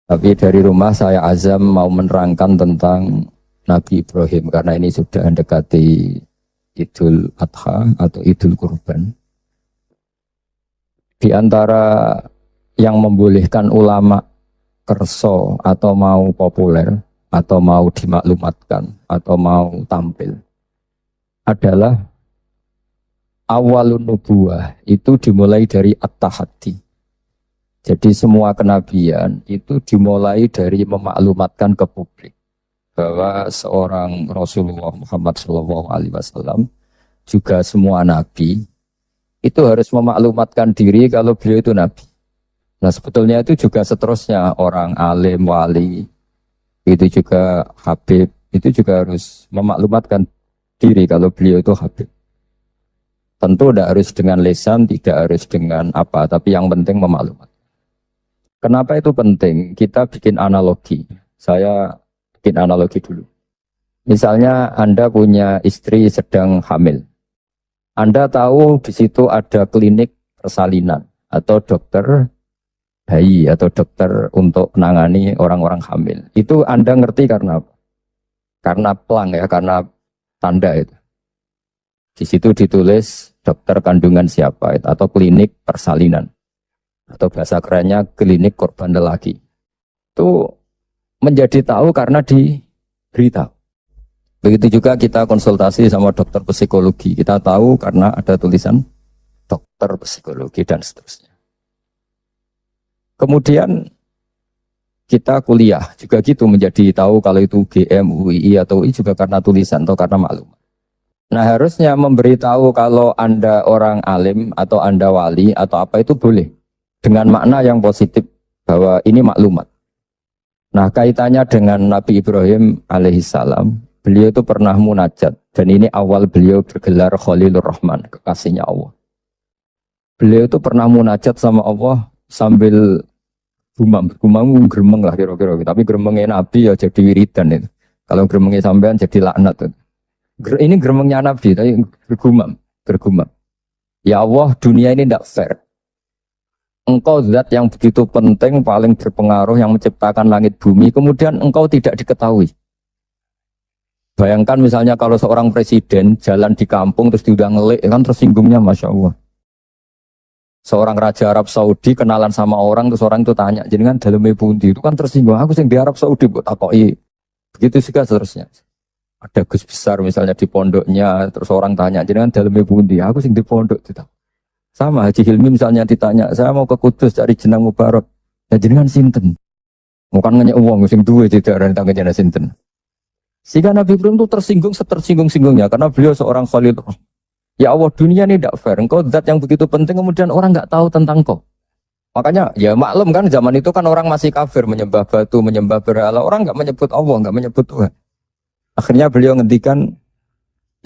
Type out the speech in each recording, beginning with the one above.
Tapi dari rumah saya azam mau menerangkan tentang Nabi Ibrahim karena ini sudah mendekati Idul Adha atau Idul Kurban. Di antara yang membolehkan ulama kerso atau mau populer atau mau dimaklumatkan atau mau tampil adalah awalun nubuwah itu dimulai dari at-tahaddi. Jadi semua kenabian itu dimulai dari memaklumatkan ke publik bahwa seorang Rasulullah Muhammad SAW juga semua nabi itu harus memaklumatkan diri kalau beliau itu nabi. Nah sebetulnya itu juga seterusnya orang alim, wali, itu juga habib, itu juga harus memaklumatkan diri kalau beliau itu habib. Tentu tidak harus dengan lisan, tidak harus dengan apa, tapi yang penting memaklumatkan. Kenapa itu penting? Kita bikin analogi. Saya bikin analogi dulu. Misalnya Anda punya istri sedang hamil. Anda tahu di situ ada klinik persalinan atau dokter bayi atau dokter untuk menangani orang-orang hamil. Itu Anda ngerti karena apa? Karena plang ya, karena tanda itu. Di situ ditulis dokter kandungan siapa atau klinik persalinan. Atau bahasa kerennya klinik korban lelaki. Itu menjadi tahu karena diberitahu. Begitu juga kita konsultasi sama dokter psikologi. Kita tahu karena ada tulisan dokter psikologi dan seterusnya. Kemudian kita kuliah juga gitu menjadi tahu kalau itu UGM, UII atau UI juga karena tulisan atau karena maklumat. Nah harusnya memberitahu kalau Anda orang alim atau Anda wali atau apa itu boleh. Dengan makna yang positif bahwa ini maklumat. Nah kaitannya dengan Nabi Ibrahim alaihissalam, beliau itu pernah munajat dan ini awal beliau bergelar Khalilur Rahman, kekasihnya Allah. Beliau itu pernah munajat sama Allah sambil gumam gremeng lah kira-kira, tapi gremengnya Nabi ya jadi wiridan itu. Kalau gremengnya sampean jadi laknat. Ini gremengnya Nabi, tapi bergumam. Ya Allah, dunia ini tidak fair. Engkau zat yang begitu penting, paling berpengaruh, yang menciptakan langit bumi, kemudian engkau tidak diketahui. Bayangkan misalnya kalau seorang presiden jalan di kampung terus diundang ngelik, kan tersinggungnya Masya Allah. Seorang raja Arab Saudi kenalan sama orang, terus orang itu tanya, jadi kan dalamnya pundi, itu kan tersinggung. Aku sing di Arab Saudi buat takoi. Begitu juga seterusnya. Ada Gus besar misalnya di pondoknya, terus orang tanya, jadi kan dalamnya pundi, aku sing di pondok itu. Sama Haji Hilmi misalnya ditanya, saya mau ke Kudus cari jenang Mubarak. Ya jenengan sinten? Bukan nanya uang, sing duwe tidak ada tangganya sinten. Sehingga Nabi Ibrahim itu tersinggung setersinggung-singgungnya karena beliau seorang Khalil. Ya Allah, dunia ini tidak fair. Engkau zat yang begitu penting kemudian orang nggak tahu tentang kau. Makanya ya maklum kan zaman itu kan orang masih kafir menyembah batu, menyembah berhala. Orang nggak menyebut Allah, nggak menyebut Tuhan. Akhirnya beliau ngendikan,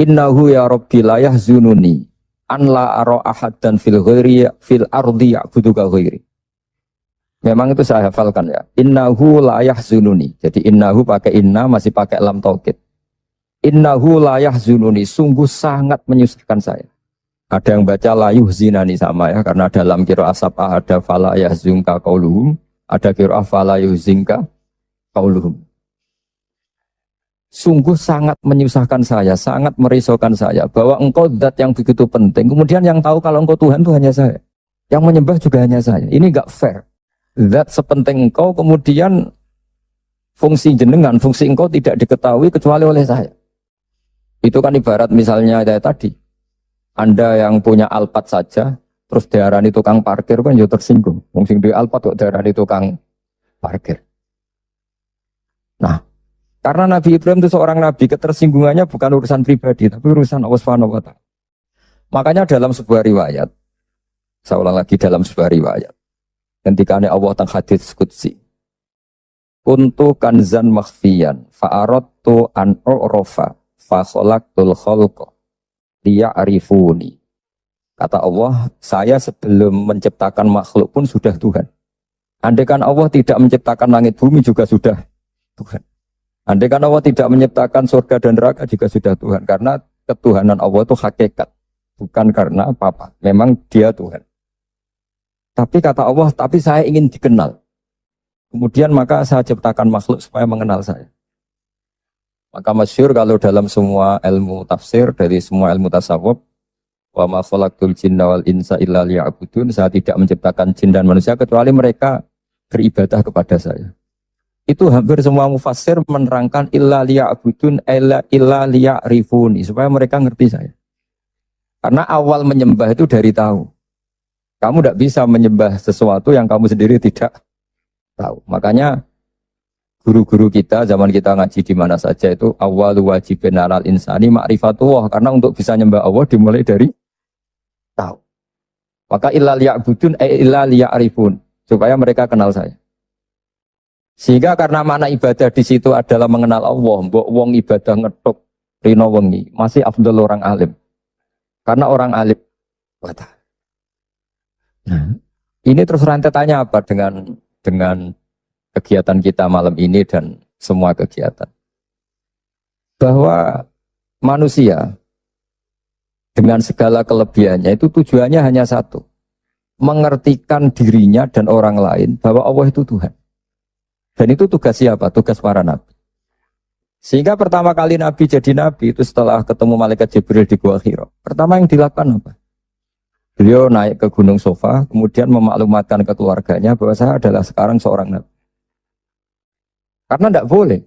Innahu ya Rabbi la yahzununi an la ara ahad dan fil ardi ya'buduka ghairi. Memang itu saya hafalkan ya. Innahu la yahzununi. Jadi innahu pakai inna masih pakai lam taukid. Innahu la yahzununi, sungguh sangat menyusahkan saya. Ada yang baca la yuhzinani sama ya karena dalam qiraah sab'ah ada fala yahzunka qauluhum, ada qiraah fala yuhzinka qauluhum. Sungguh sangat menyusahkan saya, sangat merisaukan saya bahwa engkau zat yang begitu penting. Kemudian yang tahu kalau engkau Tuhan itu hanya saya. Yang menyembah juga hanya saya. Ini enggak fair. Zat sepenting engkau kemudian fungsi jenengan, fungsi engkau tidak diketahui kecuali oleh saya. Itu kan ibarat misalnya kayak tadi. Anda yang punya Alphard saja, terus diarani tukang parkir kan ya tersinggung. Fungsi di Alphard kok diarani tukang parkir. Nah, karena Nabi Ibrahim itu seorang nabi, ketersinggungannya bukan urusan pribadi, tapi urusan Allah Subhanahu wa Ta'ala. Makanya dalam sebuah riwayat, saya ulang lagi dalam sebuah riwayat, ketika Allah teng hadits qudsi, kuntu kanzan makhfiyan, fa'aradtu an u'rafa, fa khalaqtul khalqa liya'rifuni. Kata Allah, saya sebelum menciptakan makhluk pun sudah Tuhan. Andai kan Allah tidak menciptakan langit bumi juga sudah Tuhan. Andai kan Allah tidak menciptakan surga dan neraka juga sudah Tuhan. Karena ketuhanan Allah itu hakikat. Bukan karena apa-apa. Memang dia Tuhan. Tapi kata Allah, tapi saya ingin dikenal. Kemudian maka saya ciptakan makhluk supaya mengenal saya. Maka masyhur kalau dalam semua ilmu tafsir, dari semua ilmu tasawuf, wa ma khalaqtul jinna wal insa illa liya'budun, saya tidak menciptakan jin dan manusia kecuali mereka beribadah kepada saya. Itu hampir semua mufassir menerangkan illa liya'budun illa liya'rifuni, supaya mereka ngerti saya. Karena awal menyembah itu dari tahu. Kamu tidak bisa menyembah sesuatu yang kamu sendiri tidak tahu. Makanya guru-guru kita, zaman kita ngaji di mana saja itu awal wajibin alal insani ma'rifatullah. Karena untuk bisa nyembah Allah dimulai dari tahu. Maka illa liya'budun illa liya'rifun, supaya mereka kenal saya. Sehingga karena mana ibadah di situ adalah mengenal Allah, mbok wong ibadah ngetuk rino wengi, masih afdal orang alim. Karena orang alim wata. Nah, ini terus rentetannya apa dengan kegiatan kita malam ini dan semua kegiatan. Bahwa manusia dengan segala kelebihannya itu tujuannya hanya satu. Mengertikan dirinya dan orang lain bahwa Allah itu Tuhan. Dan itu tugas siapa? Tugas para nabi. Sehingga pertama kali Nabi jadi Nabi itu setelah ketemu Malaikat Jibril di Gua Hira. Pertama yang dilakukan apa? Beliau naik ke Gunung Sofa, kemudian memaklumatkan ke keluarganya bahwa saya adalah sekarang seorang Nabi. Karena tidak boleh.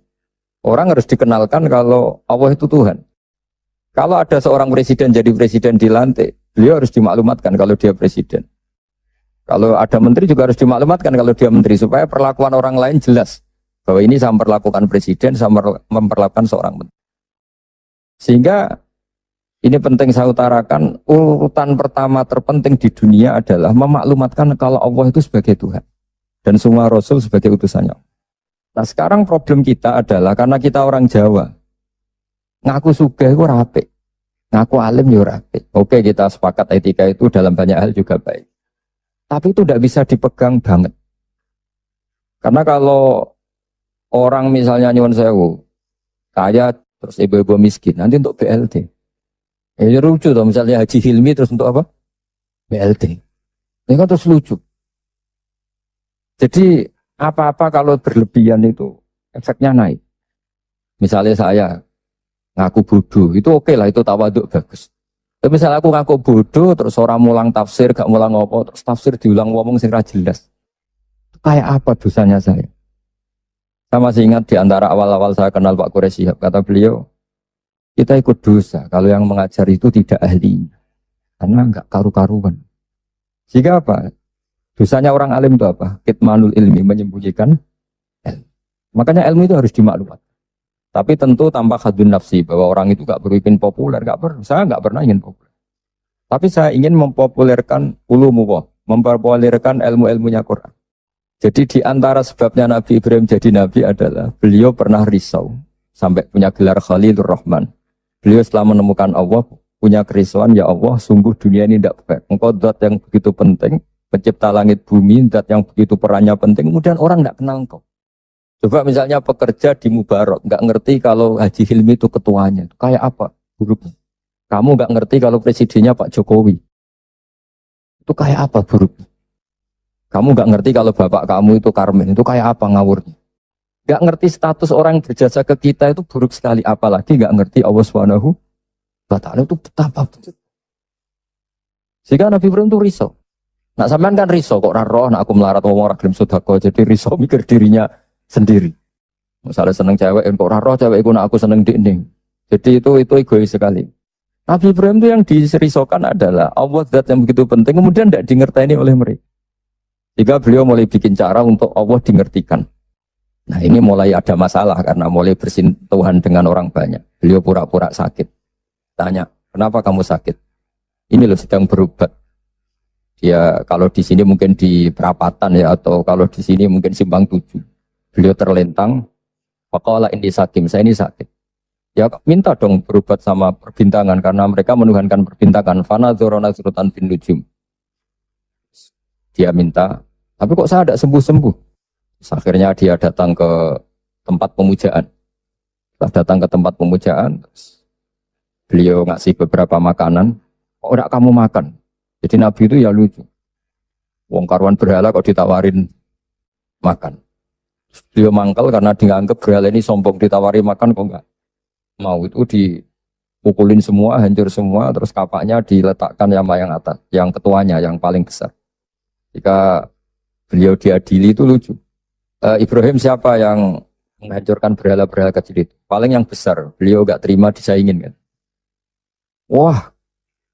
Orang harus dikenalkan kalau Allah itu Tuhan. Kalau ada seorang presiden jadi presiden dilantik, beliau harus dimaklumatkan kalau dia presiden. Kalau ada menteri juga harus dimaklumatkan kalau dia menteri, supaya perlakuan orang lain jelas. Bahwa ini saya memperlakukan presiden, saya memperlakukan seorang menteri. Sehingga ini penting saya utarakan, urutan pertama terpenting di dunia adalah memaklumatkan kalau Allah itu sebagai Tuhan. Dan semua Rasul sebagai utusannya. Nah sekarang problem kita adalah karena kita orang Jawa, ngaku sugih itu rapi, ngaku alim ya rapi. Oke, kita sepakat etika itu dalam banyak hal juga baik. Tapi itu tidak bisa dipegang banget. Karena kalau orang misalnya nyuwun sewu, kaya terus ibu-ibu miskin, nanti untuk BLT. Ya lucu tuh, misalnya Haji Hilmi terus untuk apa? BLT. Ini kan terus lucu. Jadi apa-apa kalau berlebihan itu efeknya naik. Misalnya saya ngaku bodoh, itu oke lah, itu tawaduk bagus. Tapi misalnya aku ngaku bodoh, terus orang mulang tafsir, gak mulang apa, terus tafsir diulang ngomong sing ra jelas. Kayak apa dosanya saya? Saya masih ingat di antara awal-awal saya kenal Pak Quraish Shihab, kata beliau, kita ikut dosa kalau yang mengajar itu tidak ahli. Karena enggak karu-karuan. Sehingga apa? Dosanya orang alim itu apa? Kitmanul ilmi, menyembunyikan ilmu. Makanya ilmu itu harus dimaklumat. Tapi tentu tanpa khadun nafsi, bahwa orang itu gak perlu ingin populer, gak perlu. Saya gak pernah ingin populer. Tapi saya ingin mempopulerkan ulumullah, mempopulerkan ilmu-ilmunya Quran. Jadi di antara sebabnya Nabi Ibrahim jadi Nabi adalah beliau pernah risau, sampai punya gelar Khalilur Rahman. Beliau setelah menemukan Allah, punya kerisauan, ya Allah, sungguh dunia ini tidak fair. Engkau zat yang begitu penting, pencipta langit bumi, zat yang begitu perannya penting, kemudian orang tidak kenal engkau. Coba misalnya pekerja di Mubarak, nggak ngerti kalau Haji Hilmi itu ketuanya, kayak apa buruknya? Kamu nggak ngerti kalau presidennya Pak Jokowi, itu kayak apa buruknya? Kamu nggak ngerti kalau bapak kamu itu Karmen, itu kayak apa ngawurnya? Nggak ngerti status orang yang berjasa ke kita itu buruk sekali, apalagi nggak ngerti Allah Subhanahu wa Ta'ala itu betapa betul. Sehingga Nabi Ibrahim itu risau. Nak sampean kan risau kok roh, nak aku melarat ngomong ora gelem sedekah, jadi risau mikir dirinya sendiri. Misalnya seneng cewek, kok roh cewek iku nak aku seneng dinding. Jadi itu egois sekali. Nabi Ibrahim itu yang dirisaukan adalah Allah zat yang begitu penting, kemudian tidak dingerteni oleh mereka. Jika beliau mulai bikin cara untuk Allah dingertikan. Nah ini mulai ada masalah karena mulai bersentuhan dengan orang banyak. Beliau pura-pura sakit. Tanya, kenapa kamu sakit? Ini loh sedang berobat. Ya kalau di sini mungkin di perapatan ya, atau kalau di sini mungkin simpang 7. Beliau terlentang, faqala inni sakim, saya ini sakit. Ya minta dong berobat sama perbintangan karena mereka menuhankan perbintangan. Fana dzurana surutan bin nujum. Dia minta, tapi kok saya tidak sembuh-sembuh. Akhirnya dia datang ke tempat pemujaan. Setelah datang ke tempat pemujaan, beliau ngasih beberapa makanan. Kok enggak kamu makan? Jadi Nabi itu ya lucu. Wong karuan berhala kok ditawarin makan. Beliau mangkel karena dianggap berhala ini sombong, ditawari makan kok enggak mau, itu dipukulin semua, hancur semua, terus kapaknya diletakkan yang atas, yang ketuanya, yang paling besar. Jika beliau diadili itu lucu. Ibrahim siapa yang menghancurkan berhala-berhala kecil itu? Paling yang besar, beliau enggak terima disaingin kan. Wah,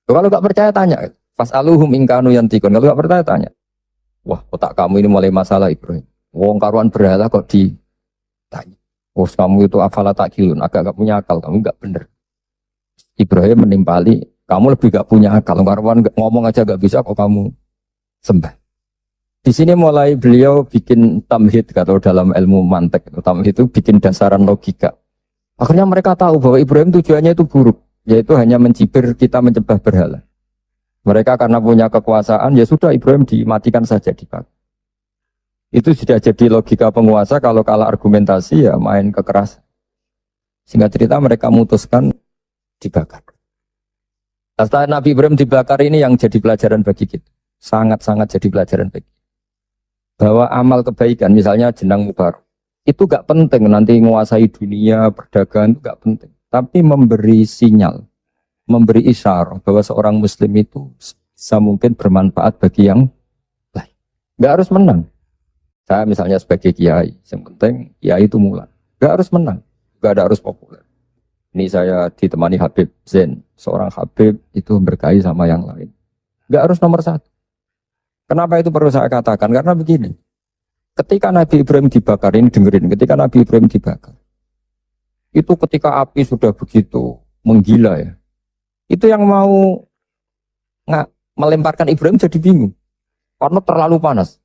kalau enggak percaya tanya, fas'aluhum in kanu yantikun. Kalau enggak percaya tanya. Wah, otak kamu ini mulai masalah Ibrahim. Wong karuan berhala kok ditanya. Oh, kamu itu afala takilun, agak gak punya akal, kamu gak bener. Ibrahim menimpali, kamu lebih gak punya akal. Karuan ngomong aja gak bisa kok kamu sembah. Di sini mulai beliau bikin tamhid, kalau dalam ilmu mantek, tamhid itu bikin dasaran logika. Akhirnya mereka tahu bahwa Ibrahim tujuannya itu buruk, yaitu hanya mencibir kita menyembah berhala. Mereka karena punya kekuasaan, ya sudah Ibrahim dimatikan saja dibakar. Itu sudah jadi logika penguasa, kalau kalah argumentasi ya main kekerasan. Singkat cerita mereka memutuskan dibakar. Setelah Nabi Ibrahim dibakar ini yang jadi pelajaran bagi kita. Sangat-sangat jadi pelajaran bagi kita. Bahwa amal kebaikan, misalnya jenang mubarak, itu gak penting nanti menguasai dunia, perdagangan itu gak penting. Tapi memberi sinyal, memberi isyarat bahwa seorang muslim itu bisa mungkin bermanfaat bagi yang lain. Gak harus menang. Saya misalnya sebagai kiai, yang penting kiai itu mulai. Gak harus menang, gak ada harus populer. Ini saya ditemani Habib Zain, seorang Habib itu berkait sama yang lain. Gak harus nomor satu. Kenapa itu perlu saya katakan? Karena begini, ketika Nabi Ibrahim dibakar, ini dengerin, ketika Nabi Ibrahim dibakar, itu ketika api sudah begitu menggila ya, itu yang mau melemparkan Ibrahim jadi bingung, karena terlalu panas.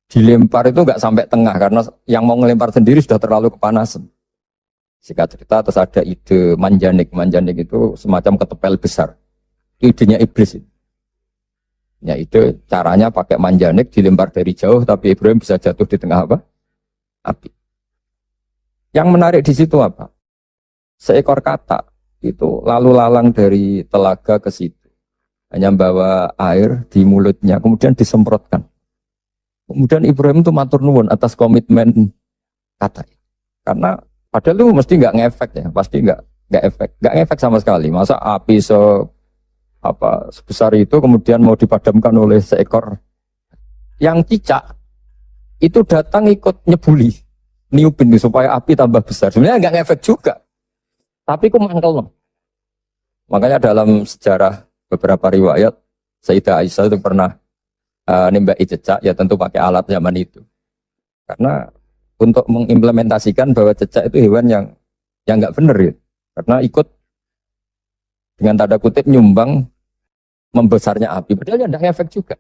Dilempar itu nggak sampai tengah karena yang mau ngelempar sendiri sudah terlalu kepanasan. Singkat cerita terus ada ide manjanik. Manjanik itu semacam ketepel besar. Itu idenya iblis. Ya itu caranya pakai manjanik dilempar dari jauh tapi Ibrahim bisa jatuh di tengah apa? Api. Yang menarik di situ apa? Seekor katak itu lalu lalang dari telaga ke situ. Hanya membawa air di mulutnya kemudian disemprotkan. Kemudian Ibrahim itu matur nuwun atas komitmen kata. Karena padahal itu mesti nggak ngefek ya, pasti nggak ngefek sama sekali. Masa api sebesar itu kemudian mau dipadamkan oleh seekor yang cicak itu datang ikut nyebuli, niupin supaya api tambah besar. Sebenarnya nggak ngefek juga, tapi kok mangkel. Makanya dalam sejarah beberapa riwayat Sayyidah Aisyah itu pernah nembaki cecak ya tentu pakai alat zaman itu karena untuk mengimplementasikan bahwa cecak itu hewan yang nggak benar ya karena ikut dengan tanda kutip nyumbang membesarnya api padahal ya nggak efek juga.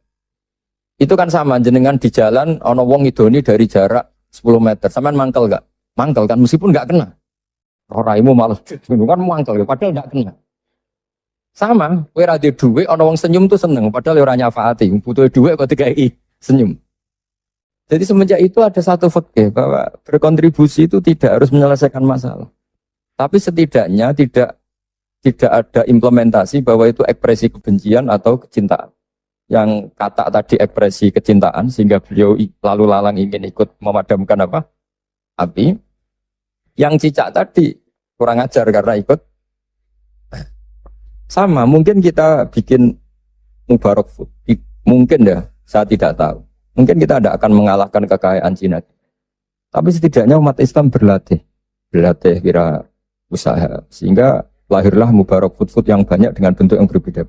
Itu kan sama jenengan di jalan ono wong idoni dari jarak 10 meter sampean mangkel gak? Mangkel kan meskipun nggak kena raimu malah kan mangkel padahal nggak kena. Sama, kowe ra duwe ana wong senyum tuh seneng, padahal ora nyafaati, butuh duit kok dikai senyum. Jadi semenjak itu ada satu fikih bahwa berkontribusi itu tidak harus menyelesaikan masalah. Tapi setidaknya tidak ada implementasi bahwa itu ekspresi kebencian atau kecintaan. Yang kata tadi ekspresi kecintaan sehingga beliau lalu lalang ingin ikut memadamkan apa? Api. Yang cicak tadi kurang ajar karena ikut. Sama, mungkin kita bikin Mubarak Food. Mungkin ya, saya tidak tahu. Mungkin kita tidak akan mengalahkan kekayaan Cina. Tapi setidaknya umat Islam berlatih kira usaha. Sehingga lahirlah Mubarak Food yang banyak dengan bentuk yang berbeda.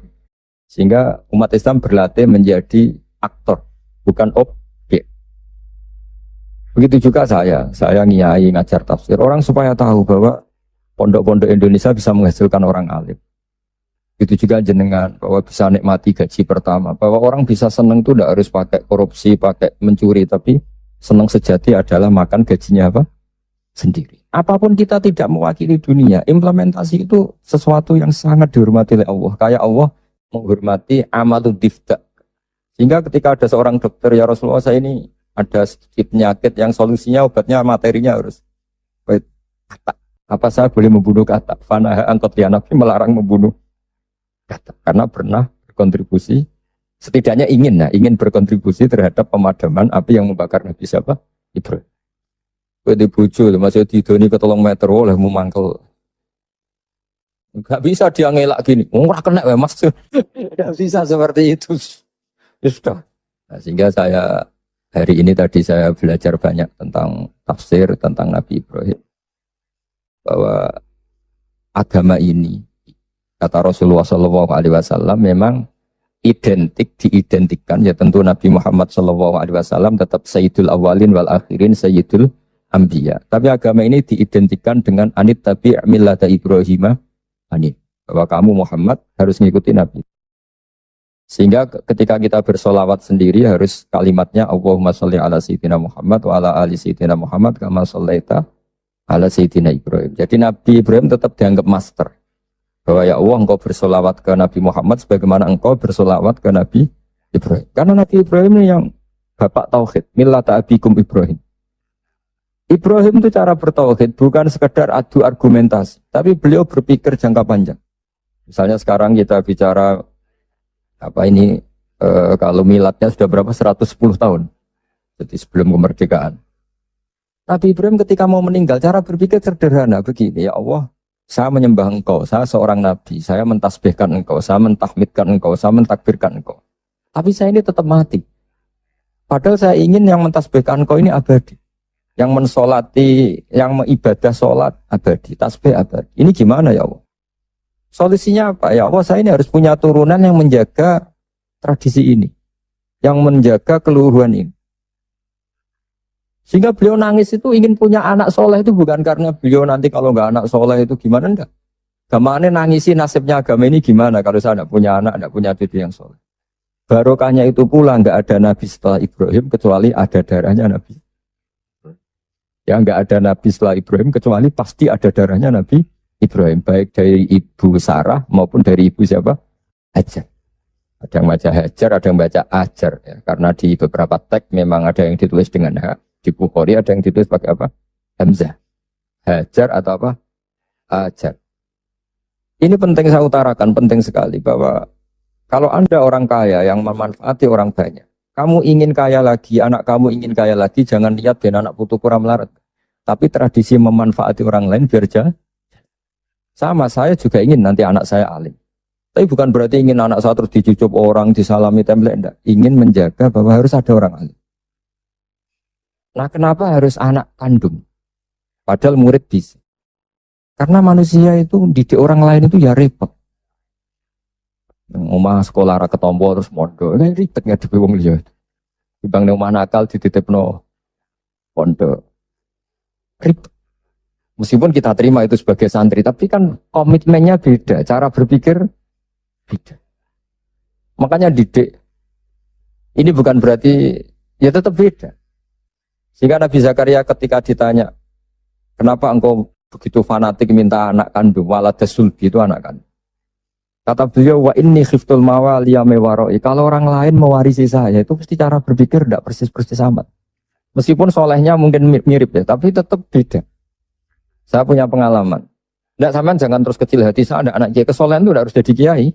Sehingga umat Islam berlatih menjadi aktor, bukan objek. Begitu juga saya ngiyai ngajar tafsir. Orang supaya tahu bahwa pondok-pondok Indonesia bisa menghasilkan orang alim. Itu juga jenengan bahwa bisa nikmati gaji pertama, bahwa orang bisa senang itu tidak harus pakai korupsi, pakai mencuri, tapi senang sejati adalah makan gajinya apa? Sendiri. Apapun kita tidak mewakili dunia, implementasi itu sesuatu yang sangat dihormati oleh Allah. Kayak Allah menghormati amalul difta. Sehingga ketika ada seorang dokter, ya Rasulullah saya ini ada sedikit penyakit yang solusinya obatnya materinya harus kata. Apa saya boleh membunuh kata? Fanaha angkot ya Nabi melarang membunuh kata, karena pernah berkontribusi, setidaknya ingin berkontribusi terhadap pemadaman api yang membakar Nabi siapa? Ibrahim. Kowe di bojo masih didoni ke 3 meter oleh mu mangkel. Enggak bisa dia ngelak gini. Ora kena wae Mas. Enggak bisa seperti itu. Ya sudah. Nah, sehingga saya hari ini tadi saya belajar banyak tentang tafsir tentang Nabi Ibrahim, bahwa agama ini kata Rasulullah SAW memang diidentikan ya tentu Nabi Muhammad SAW tetap Sayyidul Awalin wal Akhirin Sayyidul Anbiya. Tapi agama ini diidentikan dengan anit tabi' millata Ibrahim anit, bahwa kamu Muhammad harus mengikuti Nabi. Sehingga ketika kita bersolawat sendiri harus kalimatnya Allahumma sholli ala sayyidina Muhammad wa ala ali sayyidina Muhammad kama shollaita ala sayyidina Ibrahim. Jadi Nabi Ibrahim tetap dianggap master. Bahwa ya Allah engkau bersolawat ke Nabi Muhammad sebagaimana engkau bersolawat ke Nabi Ibrahim. Karena Nabi Ibrahim ini yang bapak tauhid, millata abikum Ibrahim. Ibrahim itu cara bertauhid bukan sekedar adu argumentasi, tapi beliau berpikir jangka panjang. Misalnya sekarang kita bicara kalau miladnya sudah berapa? 110 tahun. Jadi sebelum kemerdekaan. Nabi Ibrahim ketika mau meninggal, cara berpikir sederhana begini, ya Allah, saya menyembah engkau, saya seorang nabi, saya mentasbihkan engkau, saya mentahmidkan engkau, saya mentakbirkan engkau. Tapi saya ini tetap mati. Padahal saya ingin yang mentasbihkan engkau ini abadi. Yang mensolati, yang mengibadah solat abadi, tasbih abadi. Ini gimana ya Allah? Solusinya apa? Ya Allah, saya ini harus punya turunan yang menjaga tradisi ini. Yang menjaga keluhuran ini. Sehingga beliau nangis itu ingin punya anak soleh itu bukan karena beliau nanti kalau nggak anak soleh itu gimana, enggak. Gimana nangisi nasibnya agama ini gimana kalau saya nggak punya anak, nggak punya cucu yang soleh. Barokahnya itu pula nggak ada nabi setelah Ibrahim kecuali ada darahnya nabi. Ya nggak ada nabi setelah Ibrahim kecuali pasti ada darahnya nabi Ibrahim, baik dari ibu Sarah maupun dari ibu siapa? Hajar. Ada yang baca Hajar, ada yang baca Ajar. Ya. Karena di beberapa teks memang ada yang ditulis dengan H. Di Bukhari ada yang ditulis pakai apa? Hamzah. Hajar atau apa? Ajar. Ini penting saya utarakan, penting sekali bahwa kalau Anda orang kaya yang memanfaati orang banyak, kamu ingin kaya lagi, anak kamu ingin kaya lagi, jangan lihat ben anak putu kurang melarat. Tapi tradisi memanfaati orang lain biar jalan. Sama, saya juga ingin nanti anak saya alim. Tapi bukan berarti ingin anak saya terus dicucup orang, disalami template, enggak. Ingin menjaga bahwa harus ada orang alim. Nah, kenapa harus anak kandung? Padahal murid bisa. Karena manusia itu didik orang lain itu ya repot. Omah sekolah ra ketompo terus mondok, ribet ngadepi wong liya. Dibang nang omah nakal dititipno pondok. Ribet. Meskipun kita terima itu sebagai santri, tapi kan komitmennya beda, cara berpikir beda. Makanya didik, ini bukan berarti, ya tetap beda. Sehingga Nabi Zakaria ketika ditanya, kenapa engkau begitu fanatik minta anak kandung, waladas sulbi itu anak kandung. Kata beliau, wa inni khiftul mawaliya mewaroi. Kalau orang lain mewarisi saya, itu pasti cara berpikir tidak persis-persis amat. Meskipun solehnya mungkin mirip ya, tapi tetap beda. Saya punya pengalaman. Tidak sampean jangan terus kecil hati, saya ada anak kiai. Kesolehan itu harus jadi kiai.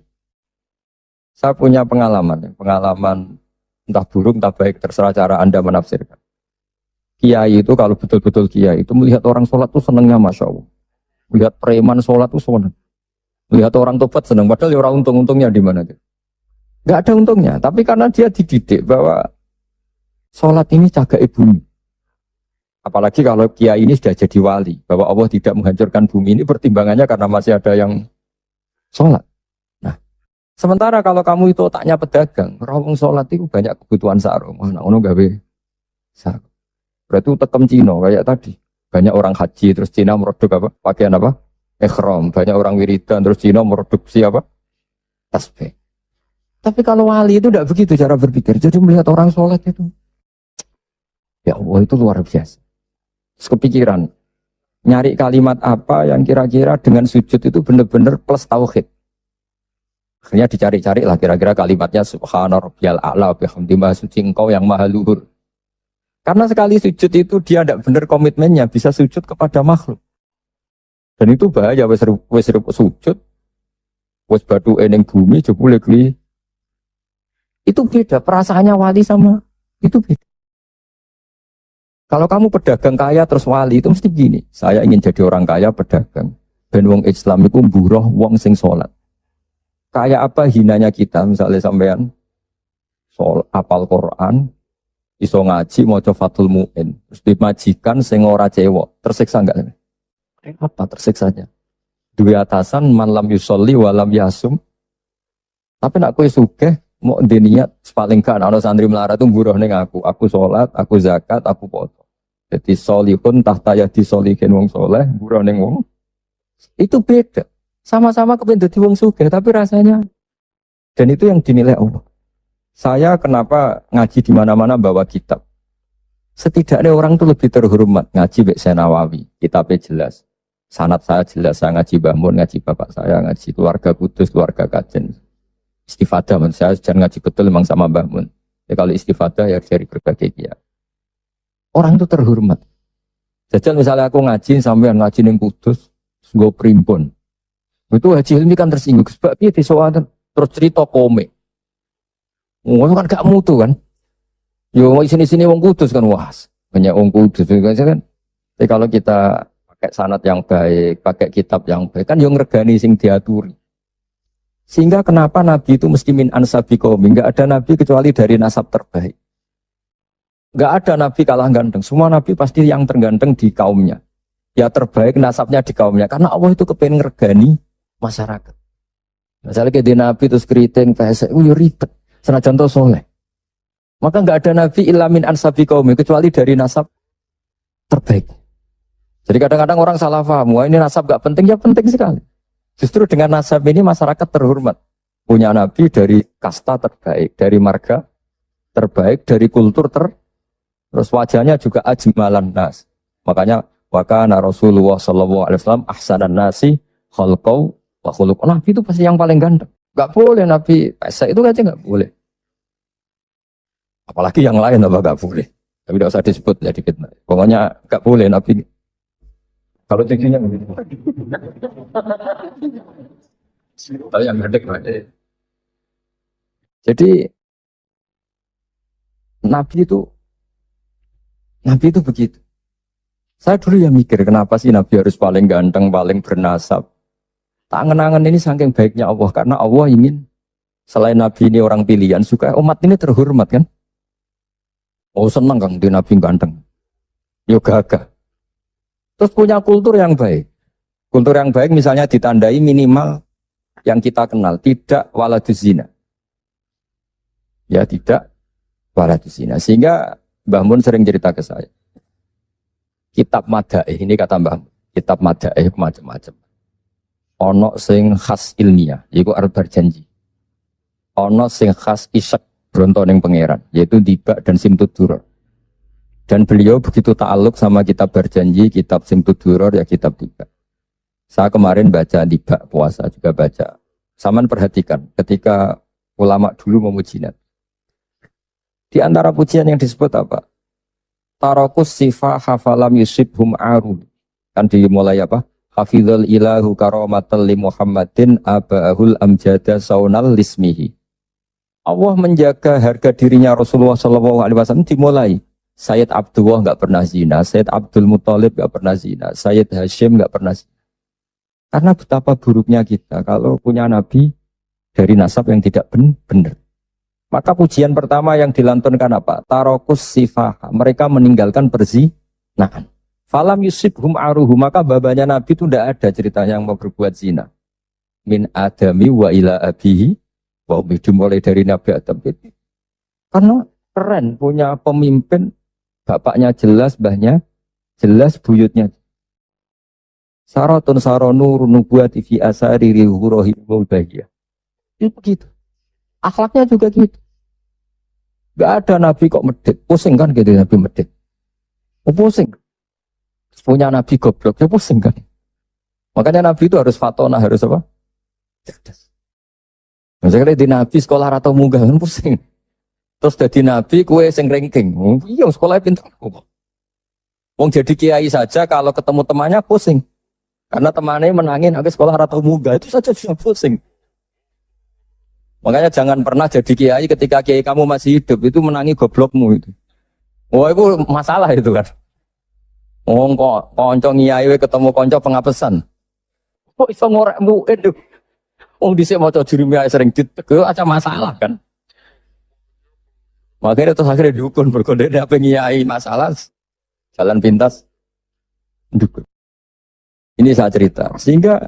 Saya punya pengalaman entah buruk entah baik, terserah cara Anda menafsirkan. Kiai itu kalau betul-betul kiai itu melihat orang sholat itu senengnya Masya Allah. Melihat preman sholat itu seneng. Melihat orang tobat seneng. Padahal orang untung-untungnya di mana dia? Gak ada untungnya. Tapi karena dia dididik bahwa sholat ini jaga bumi. Apalagi kalau kiai ini sudah jadi wali, bahwa Allah tidak menghancurkan bumi ini pertimbangannya karena masih ada yang sholat. Nah, sementara kalau kamu itu otaknya pedagang, rawung sholat itu banyak kebutuhan sarung. Mana ono gawe sarung. Berarti tekem Cina kayak tadi. Banyak orang haji terus Cina merodok apa? Pakaian apa? Ikhram. Banyak orang wiridan terus Cina merodopsi apa? Tasbih. Tapi kalau wali itu tidak begitu cara berpikir. Jadi melihat orang sholat itu, ya Allah itu luar biasa. Terus kepikiran, nyari kalimat apa yang kira-kira dengan sujud itu benar-benar plus tauhid. Akhirnya dicari-cari lah kira-kira kalimatnya Subhana Rabbiyal A'la bihamdi maha suci engkau yang maha luhur. Karena sekali sujud itu dia tidak benar komitmennya, bisa sujud kepada makhluk. Dan itu bahaya, wes sujud, wes batu eneng bumi, jebule kli. Itu beda, perasaannya wali sama itu beda. Kalau kamu pedagang kaya terus wali itu mesti gini. Saya ingin jadi orang kaya pedagang. Ben wong Islam itu mburoh wong sing sholat. Kayak apa hinanya kita misalnya sampean apal Quran, iso ngaji maca Fathul Mu'in, terus dimajikan sing ora cewek, tersiksa enggak? Apa tersiksanya? Dua atasan man lam yusolli wa lam yasum. Tapi nak kowe sugih mau niat paling kan ana santri melarat tuh buruh ning aku salat, aku zakat, aku poso. Jadi solihun tahta yadi solihin wong soleh, buruh ning wong. Itu beda. Sama-sama kepen dadi wong sugih tapi rasanya dan itu yang dinilai Allah. Saya kenapa ngaji di mana-mana bawa kitab. Setidaknya orang itu lebih terhormat ngaji Mbak Senawawi, kitabnya jelas. Sanad saya jelas, saya ngaji Mbah Mun, ngaji bapak saya, ngaji keluarga Kudus, keluarga Kajen. Istifadah, saya jangan ngaji betul memang sama Mbah Mun. Ya, kalau istifadah ya dari berbagai pihak. Orang itu terhormat. Jajal misalnya aku ngaji sampai ngaji yang Kudus, gue primbon. Itu Haji Hilmi kan tersinggung, sebab dia disoalan terus cerita komik. Kan gak mutu kan. Yo sini-sini wong Kudus kan wah. Banyak wong Kudus kan. Tapi kalau kita pakai sanad yang baik, pakai kitab yang baik kan yang ngregani sing diaturi. Sehingga kenapa Nabi itu mesti min ansabi qaumi? Enggak ada Nabi kecuali dari nasab terbaik. Enggak ada Nabi kalah ganteng. Semua Nabi pasti yang terganteng di kaumnya. Ya terbaik nasabnya di kaumnya. Karena Allah itu kepengen ngregani masyarakat. Misalnya kayak di Nabi terus keriting, pesek, yo ribet. Senajan to soleh. Maka enggak ada Nabi ilamin ansabi qaumi kecuali dari nasab terbaik. Jadi kadang-kadang orang salah paham, wah ini nasab enggak penting, ya penting sekali. Justru dengan nasab ini masyarakat terhormat. Punya Nabi dari kasta terbaik, dari marga terbaik, dari kultur terus wajahnya juga ajmalan nas. Makanya wa kana Rasulullah sallallahu alaihi wasallam ahsanan nasi khalqau wa khuluq. Nabi itu pasti yang paling ganteng. Gak boleh Nabi pesek itu aja gak boleh. Apalagi yang lain apa gak boleh. Tapi tidak usah disebut ya dikit. Pokoknya gak boleh Nabi. Kalau tingginya begitu. Tapi yang gede. Jadi Nabi itu begitu. Saya dulu ya mikir kenapa sih Nabi harus paling ganteng, paling bernasab. Tak angen-angen ini saking baiknya Allah karena Allah ingin selain Nabi ini orang pilihan supaya umat ini terhormat kan. Oh senang Kang di Nabi ganteng. Yo gagah. Terus punya kultur yang baik. Kultur yang baik misalnya ditandai minimal yang kita kenal tidak waladuz zina. Ya tidak waladuz zina. Sehingga Mbah Mun sering cerita ke saya. Kitab Madaih ini kata Mbah Mun. Kitab Madaih macam-macam. Ono sing khas ilmiah, yaitu Al-Barjanji. Ono sing khas isak bronto ning pangeran, yaitu Dibak dan Simtud Duror. Dan beliau begitu ta'aluk sama kitab Barjanji, kitab Simtud Duror, ya kitab Dibak. Saya kemarin baca Dibak, puasa juga baca. Saman perhatikan, ketika ulama dulu memuji Nabi. Di antara pujian yang disebut apa? Tarakus sifah hafalam yusibhum arun. Kan dimulai apa? Hafizul ilahu karamatal li Muhammadin abahul amjada saunal lismihi. Allah menjaga harga dirinya Rasulullah SAW dimulai. Sayyid Abdullah enggak pernah zina, Sayyid Abdul Muthalib enggak pernah zina, Sayyid Hashim enggak pernah zina. Karena betapa buruknya kita kalau punya nabi dari nasab yang tidak benar. Maka pujian pertama yang dilantunkan apa? Tarokus sifah. Mereka meninggalkan perzinahan. Falam yusibhum aruhu, maka babanya Nabi itu tidak ada ceritanya yang mau berbuat zina. Min adami wa ila abihi, wa dimulai dari Nabi Adam. Karena keren punya pemimpin, bapaknya jelas, mbahnya jelas, buyutnya. Saratun saronur nubuati fi asari rihurohi wal-bahiyah. Itu begitu. Akhlaknya juga gitu. Gak ada Nabi kok medit. Pusing kan gitu Nabi medit. Pusing. Punya Nabi goblok, ya pusing kan. Makanya Nabi itu harus fatona, harus apa? Cerdas. Misalnya di Nabi sekolah atau munggah kan pusing. Terus jadi Nabi kue sing ranking. Iya sekolahnya pintar. Wong jadi kiai saja kalau ketemu temannya pusing. Karena temannya menangin aku sekolah atau munggah itu saja bisa pusing. Makanya jangan pernah jadi kiai ketika kiai kamu masih hidup itu menangi goblokmu itu. Wah itu masalah itu kan. Wong kok kanca ngiyai wae ketemu kanca pengapesan. Kok iso ngorek muin lho. Wong dhisik maca jurumiyah sering diteguk aja masalah kan. Makanya terus akhirnya dukun berkode apa ngiyai masalah jalan pintas dukun. Ini saya cerita. Sehingga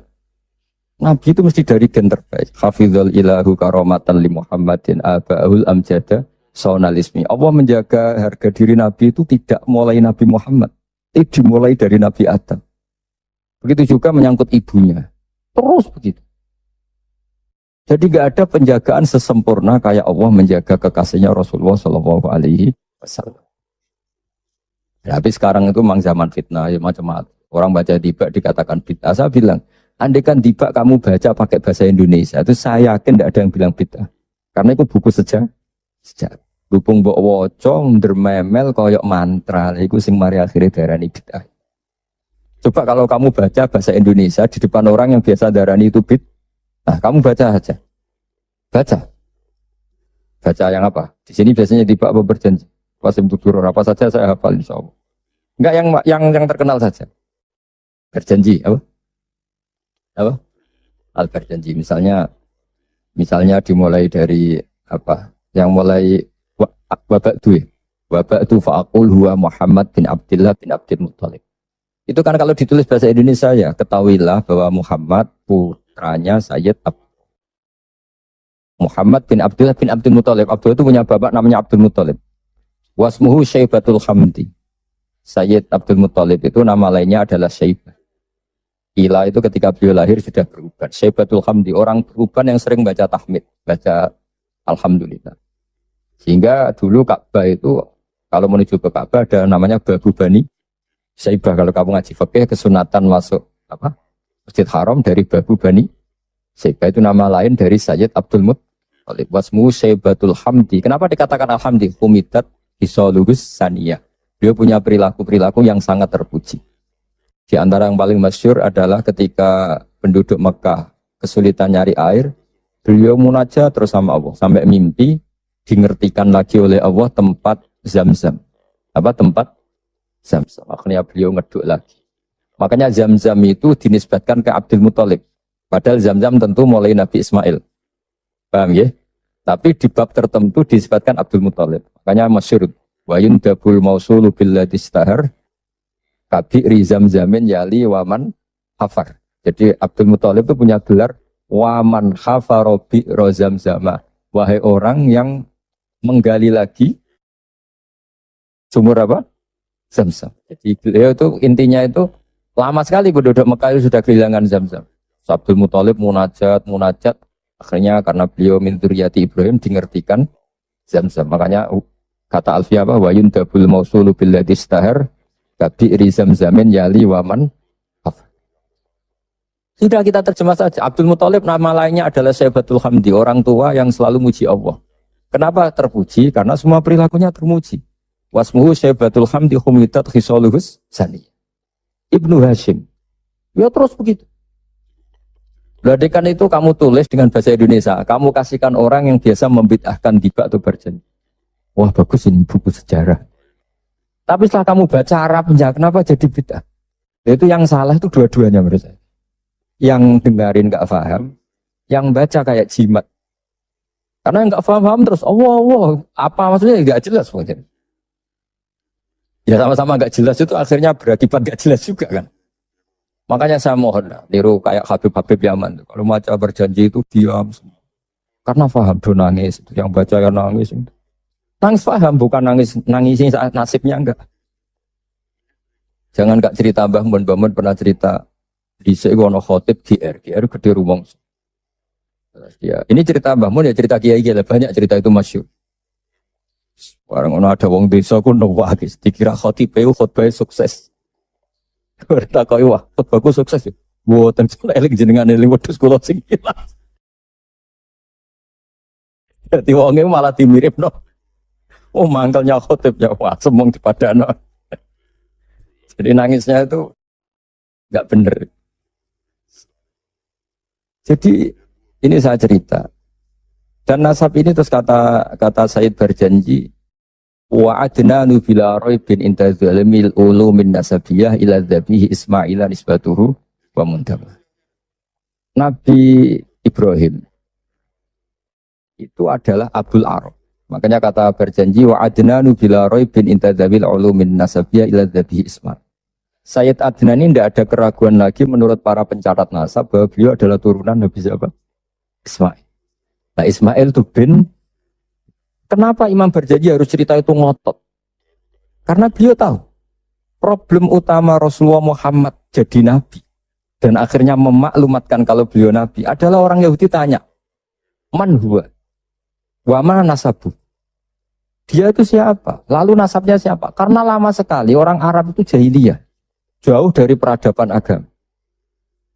Nabi itu mesti dari gen terbaik. Hafizul ilahu karomatan li Muhammadin aba'ul amjada sonalismi. Allah menjaga harga diri Nabi itu tidak mulai Nabi Muhammad. Itu dimulai dari Nabi Adam. Begitu juga menyangkut ibunya. Terus begitu. Jadi gak ada penjagaan sesempurna kayak Allah menjaga kekasihnya Rasulullah Shallallahu Alaihi Wasallam. Tapi sekarang itu memang zaman fitnah, ya macam-macam. Orang baca tiba dikatakan bid'ah. Saya bilang, andai kan tiba kamu baca pakai bahasa Indonesia, itu saya yakin tidak ada yang bilang bid'ah. Karena itu buku sejarah. Dupung mbok waca ndermemel koyok mantra, itu sing mari akhirnya darani bid'ah. Coba kalau kamu baca bahasa Indonesia di depan orang yang biasa darani itu bid'ah. Nah, kamu baca aja. Baca. Baca yang apa? Di sini biasanya tiba apa berjanji. Wasim tutur apa saja saya hafal insyaallah. Enggak yang terkenal saja. Berjanji apa? Apa? Al berjanji. Misalnya dimulai dari apa? Yang mulai wabak duwe. Wabak tu fa'aqul huwa Muhammad bin Abdullah bin Abdul Muttalib. Itu kan kalau ditulis bahasa Indonesia ya, ketahuilah bahwa Muhammad putranya Sayyid Muhammad bin Abdullah bin Abdul Muttalib. Abdullah itu punya bapak namanya Abdul Muttalib. Wasmuhu Syaibatul Hamdi. Sayyid Abdul Muttalib itu nama lainnya adalah Syaibah. Ila itu ketika beliau lahir sudah beruban. Syaibatul Hamdi, orang beruban yang sering baca tahmid, baca Alhamdulillah. Sehingga dulu Ka'bah itu kalau menuju ke Ka'bah ada namanya Babu Bani Syaibah. Kalau kamu ngaji fikih kesunatan masuk apa? Masjid Haram dari Babu Bani Syaibah, itu nama lain dari Sayyid Abdul Muttalib. Wasmu Syaibatul Hamdi. Kenapa dikatakan Alhamdi? Humidat Isolugus Saniyah. Dia punya perilaku-perilaku yang sangat terpuji. Di antara yang paling masyhur adalah ketika penduduk Mekah kesulitan nyari air, beliau munajat terus sama Allah sampai mimpi dingertikan lagi oleh Allah tempat Zam-Zam. Apa tempat Zam-Zam? Akhirnya beliau ngeduk lagi. Makanya Zam-Zam itu dinisbatkan ke Abdul Muttalib. Padahal Zam-Zam tentu mulai Nabi Ismail. Paham ya? Tapi di bab tertentu disebutkan Abdul Muttalib. Makanya masyhur wa yundabul mausulu billati istahar kabi'ri Zam-Zamin yali waman hafar. Jadi Abdul Muttalib itu punya gelar waman hafarobi rozam-zama. Wahai orang yang menggali lagi sumur apa? Zam-Zam. Jadi beliau itu intinya itu lama sekali penduduk Mekah itu sudah kehilangan Zam-Zam. Abdul Muttalib munajat. Akhirnya karena beliau min dzurriyyati Ibrahim dingertikan Zam-Zam. Makanya kata Alfiyah apa? Wa yundabul mausulu billati istahar kabi'ri Zam-Zamin yali waman hafar. Sudah kita terjemah saja. Abdul Muttalib nama lainnya adalah Syaibatul Hamdi, orang tua yang selalu muji Allah. Kenapa terpuji? Karena semua perilakunya termuji. Wasmuhu Syaibatul Hamdi humidat khisoluhus sani. Ibnu Hashim. Ya terus begitu. Berarti itu kamu tulis dengan bahasa Indonesia. Kamu kasihkan orang yang biasa membid'ahkan tiba atau berjanji. Wah bagus ini buku sejarah. Tapi setelah kamu baca Arabnya, kenapa jadi bid'ah? Itu yang salah itu dua-duanya menurut saya. Yang dengarin gak paham, yang baca kayak jimat. Karena yang gak paham terus, Allah, apa maksudnya gak jelas mungkin. Ya sama-sama gak jelas itu akhirnya berakibat gak jelas juga kan. Makanya saya mohon niru kayak Habib Yaman. Kalau baca berjanji itu diam semua. Karena paham do nangis, yang baca yang nangis. Nangis paham bukan nangisin saat nasibnya enggak. Jangan gak cerita Mbah Mun pernah cerita di sekolah khotib GR gede rumong. Ya, ini cerita Mbah Mun ya cerita kiai banyak cerita itu masyhur. Orang ada wong desa ku nuwakis dikira khotib khotbah sukses. Tak kau wah, khotbahku sukses ya. Mboten kula eling jenengan eling wedhus kula sing ilang. Dadi wonge malah dimiripno. Oh mangkelnya khotibnya wah semong dipadano. Jadi nangisnya itu enggak bener. Jadi ini saya cerita. Dan nasab ini terus kata Said berjanji Wa adnanu bila raibin inta zalimil ulumin nasabiyah ila dhabihi Ismaila nisbatuhu wa muntaba. Nabi Ibrahim itu adalah Abul Arab. Makanya kata berjanji wa adnanu bila raibin inta dhabil ulumin nasabiyah ila dhabihi Ismail. Sayyid Adnan ini tidak ada keraguan lagi menurut para pencatat nasab bahwa beliau adalah turunan Nabi siapa? Ismail. Nah Ismail itu bin. Kenapa Imam Berjanji harus cerita itu ngotot? Karena beliau tahu problem utama Rasulullah Muhammad jadi nabi dan akhirnya memaklumatkan kalau beliau nabi adalah orang Yahudi tanya, man huwa? Wa ma nasabu? Dia itu siapa? Lalu nasabnya siapa? Karena lama sekali orang Arab itu jahiliyah, jauh dari peradaban agama.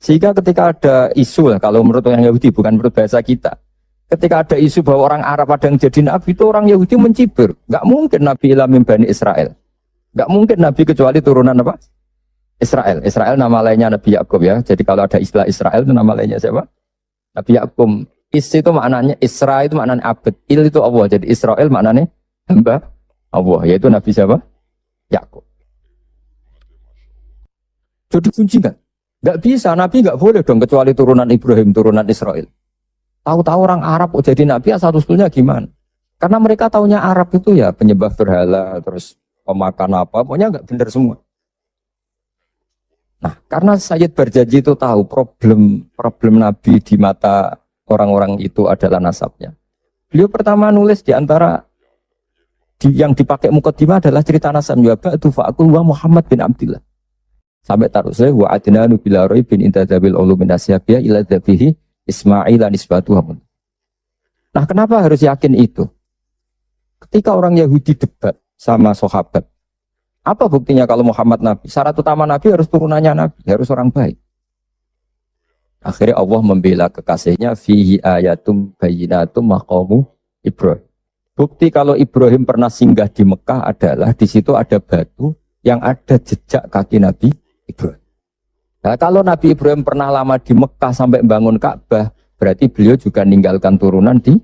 Sehingga ketika ada isu lah, kalau menurut orang Yahudi bukan menurut bahasa kita. Ketika ada isu bahwa orang Arab ada yang jadi nabi itu orang Yahudi mencibir. Gak mungkin nabi ila min Bani Israel. Gak mungkin nabi kecuali turunan apa? Israel. Israel nama lainnya Nabi Yakub ya. Jadi kalau ada istilah Israel itu nama lainnya siapa? Nabi Yakub. Is itu maknanya Isra itu maknanya abad. Il itu Allah. Jadi Israel maknanya hamba Allah. Yaitu Nabi siapa? Yakub. Jadi kunci kan? Gak bisa. Nabi gak boleh dong kecuali turunan Ibrahim, turunan Israel. Tahu-tahu orang Arab jadi nabi asal-usulnya gimana? Karena mereka taunya Arab itu ya penyembah berhala, terus pemakan apa, pokoknya nggak benar semua. Nah, karena Sayyid Berjanji itu tahu problem Nabi di mata orang-orang itu adalah nasabnya. Beliau pertama nulis di antara yang dipakai mukaddimah adalah cerita nasabnya. Ba'du fa'akul wa Muhammad bin Abdillah. Sampai taruh saya wa adnanu bila raibin inta dhabil ulumin nasyabiyah ila dhabihi Ismail dan nisbatuhu. Nah, kenapa harus yakin itu? Ketika orang Yahudi debat sama sahabat, apa buktinya kalau Muhammad Nabi? Syarat utama Nabi harus turunannya Nabi, harus orang baik. Akhirnya Allah membela kekasihnya, fihi ayatum bayyinatum maqamu Ibrahim. Bukti kalau Ibrahim pernah singgah di Mekah adalah di situ ada batu yang ada jejak kaki Nabi Ibrahim. Nah, kalau Nabi Ibrahim pernah lama di Mekah sampai bangun Ka'bah, berarti beliau juga meninggalkan turunan di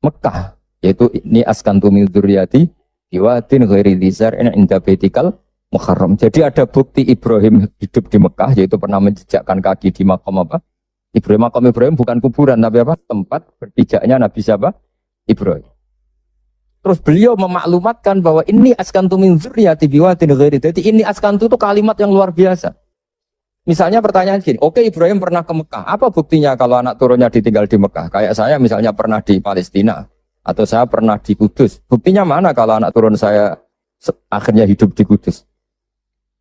Mekah. Yaitu ini askantu min dzurriyyati biwadin ghairi dzar'in inda baitikal muharram. Jadi ada bukti Ibrahim hidup di Mekah, yaitu pernah menjejakkan kaki di makam apa? Ibrahim. Makam Ibrahim bukan kuburan, tapi apa? Tempat berpijaknya Nabi siapa? Ibrahim. Terus beliau memaklumatkan bahwa ini askantu min dzurriyyati biwadin ghairi. Jadi ini askantu itu kalimat yang luar biasa. Misalnya pertanyaan gini, oke Ibrahim pernah ke Mekah, apa buktinya kalau anak turunnya ditinggal di Mekah? Kayak saya misalnya pernah di Palestina, atau saya pernah di Kudus. Buktinya mana kalau anak turun saya akhirnya hidup di Kudus?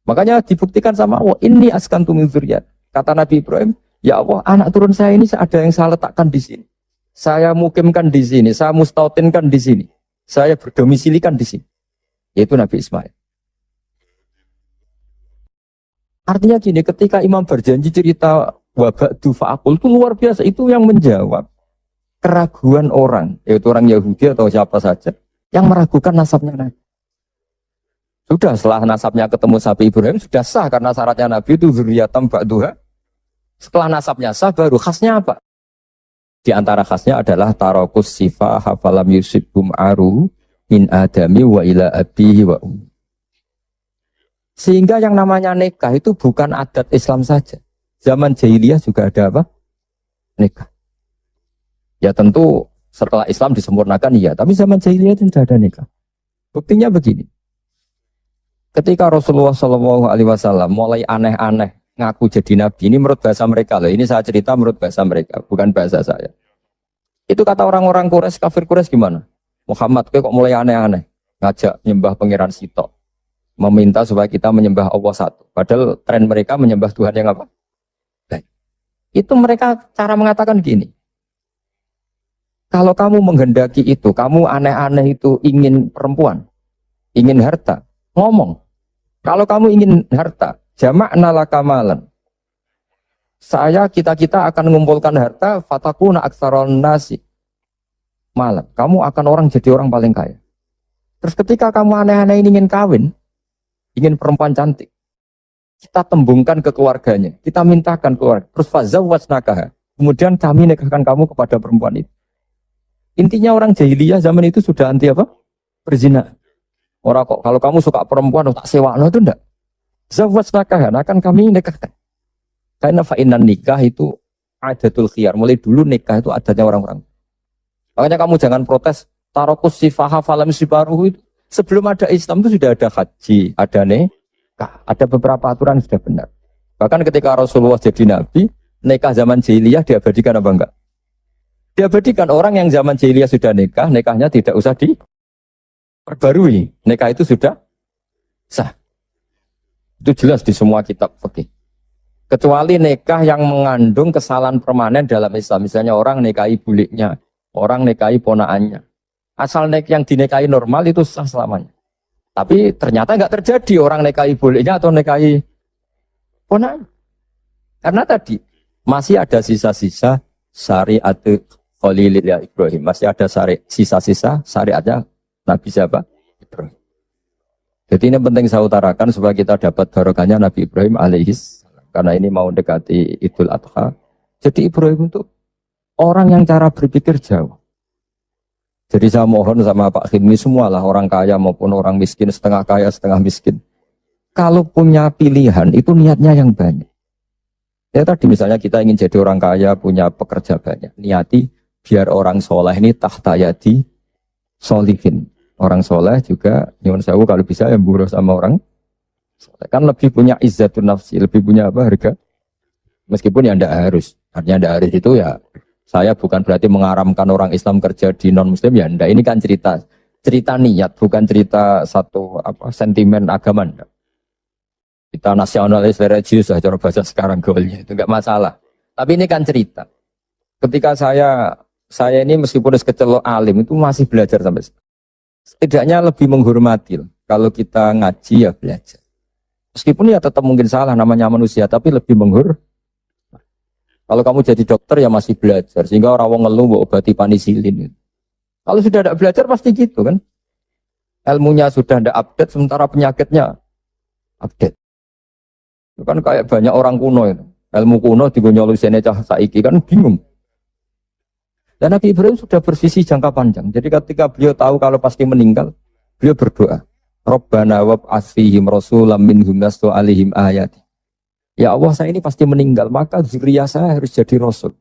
Makanya dibuktikan sama Allah, ini askantu min dzurriyyah. Kata Nabi Ibrahim, ya Allah anak turun saya ini ada yang saya letakkan di sini. Saya mukimkan di sini, saya mustautinkan di sini. Saya berdomisilikan di sini. Yaitu Nabi Ismail. Artinya gini, ketika Imam Berjanji cerita waba'du fa'akul itu luar biasa, itu yang menjawab keraguan orang, yaitu orang Yahudi atau siapa saja yang meragukan nasabnya Nabi. Sudah setelah nasabnya ketemu sapi Ibrahim sudah sah karena syaratnya Nabi itu dzurriyyatan ba'duha. Setelah nasabnya sah baru khasnya apa? Di antara khasnya adalah tarakus sifah hafalam yusibhum aru min adami wa ila abihi wa Sehingga yang namanya nikah itu bukan adat Islam saja. Zaman jahiliyah juga ada apa? Nikah. Ya tentu setelah Islam disempurnakan iya, tapi zaman jahiliyah itu tidak ada nikah. Buktinya begini. Ketika Rasulullah SAW mulai aneh-aneh ngaku jadi nabi, ini menurut bahasa mereka loh. Ini saya cerita menurut bahasa mereka, bukan bahasa saya. Itu kata orang-orang Quraisy, kafir Quraisy gimana? Muhammad kok mulai aneh-aneh, ngajak nyembah pangeran Sitok. Meminta supaya kita menyembah Allah satu. Padahal tren mereka menyembah Tuhan yang apa? Baik. Itu mereka cara mengatakan gini. Kalau kamu menghendaki itu, kamu aneh-aneh itu ingin perempuan, ingin harta, ngomong. Kalau kamu ingin harta, jama'na laka malan. Kita akan mengumpulkan harta, fatakuna aksaron nasi. Malam. Kamu akan orang jadi orang paling kaya. Terus ketika kamu aneh-aneh ingin kawin, ingin perempuan cantik, kita tembungkan ke keluarganya, kita mintakan keluarga, terus fazawwajnakaha, kemudian kami nikahkan kamu kepada perempuan itu. Intinya orang jahiliyah zaman itu sudah anti apa? Berzina. Orang kok kalau kamu suka perempuan tak sewakno itu enggak. Zawwajnaka, akan kami nikahkan. Karena fa'inan nikah itu adatul khiyar. Mulai dulu nikah itu adatnya orang-orang. Makanya kamu jangan protes. Tarokus sifaha falam sibaruhu itu. Sebelum ada Islam itu sudah ada haji, ada nikah. Ada beberapa aturan yang sudah benar. Bahkan ketika Rasulullah jadi Nabi, nikah zaman jahiliyah diabadikan apa enggak? Diabadikan. Orang yang zaman jahiliyah sudah nikah, nikahnya tidak usah diperbarui. Nikah itu sudah sah. Itu jelas di semua kitab fikih. Kecuali nikah yang mengandung kesalahan permanen dalam Islam. Misalnya orang nikahi buliknya, orang nikahi ponaannya. Asal yang dinikahi normal itu sah selamanya. Tapi ternyata nggak terjadi orang nikahi buliknya atau nikahi ponaannya. Karena tadi masih ada sisa-sisa syariat Khalilillah Ibrahim. Masih ada sisa-sisa syariatnya Nabi siapa? Ibrahim. Jadi ini penting saya utarakan supaya kita dapat barokahnya Nabi Ibrahim alaihis. Karena ini mau dekati Idul Adha. Jadi Ibrahim itu orang yang cara berpikir jauh. Jadi saya mohon sama Pak Khidmi semualah orang kaya maupun orang miskin, setengah kaya setengah miskin. Kalau punya pilihan itu niatnya yang banyak. Ya tadi misalnya kita ingin jadi orang kaya, punya pekerja banyak. Niati biar orang soleh ini tahta yadi solihin. Orang soleh juga, nyuwun sewu kalau bisa yang buruh sama orang kan lebih punya izzatun nafsi, lebih punya apa harga. Meskipun ya tidak harus. Artinya tidak harus itu ya. Saya bukan berarti mengaramkan orang Islam kerja di non Muslim ya. Enggak. Ini kan cerita niat, bukan cerita satu apa sentimen agama. Enggak. Kita nasionalis religius lah cara bahasa sekarang goalnya itu enggak masalah. Tapi ini kan cerita. Ketika saya ini meskipun sekecil alim itu masih belajar sampai sekarang. Setidaknya lebih menghormati. Kalau kita ngaji ya belajar. Meskipun ya tetap mungkin salah namanya manusia, tapi lebih menghur. Kalau kamu jadi dokter ya masih belajar, sehingga orang wong ngeluh mbok obati penisilin. Kalau sudah tidak belajar pasti gitu kan. Ilmunya sudah tidak update, sementara penyakitnya update. Itu kan kayak banyak orang kuno itu. Ilmu kuno digonyolusinya cah saiki kan bingung. Dan Nabi Ibrahim sudah bersisi jangka panjang. Jadi ketika beliau tahu kalau pasti meninggal, beliau berdoa. Rabbana wab'ats fihim rasulam minhum yatlu 'alaihim ayati. Ya Allah, saya ini pasti meninggal, maka zuriyah saya harus jadi rasul.